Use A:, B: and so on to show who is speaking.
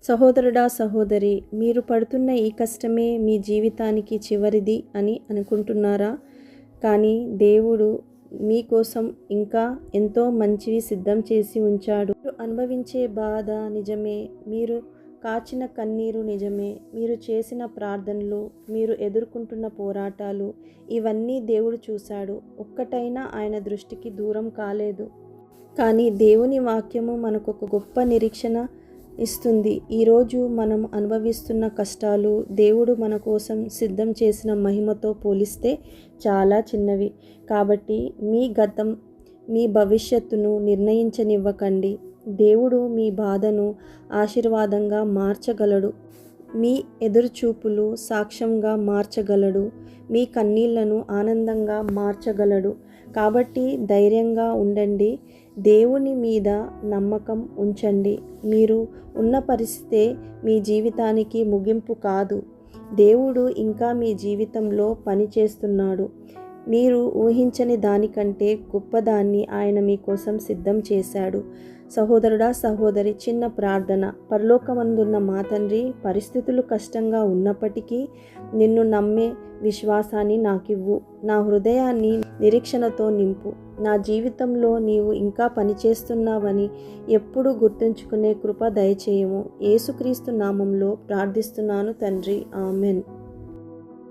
A: సహోదరుడా, సహోదరి, మీరు పడుతున్న ఈ కష్టమే మీ జీవితానికి చివరిది అని అనుకుంటున్నారా? కానీ దేవుడు మీకోసం ఇంకా ఎంతో మంచివి సిద్ధం చేసి ఉంచాడు. మీరు అనుభవించే బాధ నిజమే, మీరు కాచిన కన్నీరు నిజమే, మీరు చేసిన ప్రార్థనలు, మీరు ఎదుర్కొంటున్న పోరాటాలు, ఇవన్నీ దేవుడు చూశాడు. ఒక్కటైనా ఆయన దృష్టికి దూరం కాలేదు. కానీ దేవుని వాక్యము మనకు ఒక గొప్ప నిరీక్షణ ఇస్తుంది. ఈరోజు మనం అనుభవిస్తున్న కష్టాలు దేవుడు మన కోసం సిద్ధం చేసిన మహిమతో పోలిస్తే చాలా చిన్నవి. కాబట్టి మీ గతం మీ భవిష్యత్తును నిర్ణయించనివ్వకండి. దేవుడు మీ బాధను ఆశీర్వాదంగా మార్చగలడు. మీ ఎదురుచూపులు సాక్ష్యంగా మార్చగలడు. మీ కన్నీళ్లను ఆనందంగా మార్చగలడు. కాబట్టి ధైర్యంగా ఉండండి. దేవుని మీద నమ్మకం ఉంచండి. మీరు ఉన్న పరిస్థితే మీ జీవితానికి ముగింపు కాదు. దేవుడు ఇంకా మీ జీవితంలో పని చేస్తున్నాడు. మీరు ఊహించని దానికంటే గొప్పదాన్ని ఆయన మీకోసం సిద్ధం చేశాడు. సహోదరుడా, సహోదరి, చిన్న ప్రార్థన. పరలోకమందున్న మా తండ్రి, పరిస్థితులు కష్టంగా ఉన్నప్పటికీ నిన్ను నమ్మే విశ్వాసాన్ని నాకివ్వు. నా హృదయాన్ని నిరీక్షణతో నింపు. నా జీవితంలో నీవు ఇంకా పనిచేస్తున్నావని ఎప్పుడూ గుర్తుంచుకునే కృప దయచేయము. యేసుక్రీస్తు నామంలో ప్రార్థిస్తున్నాను తండ్రి, ఆమెన్.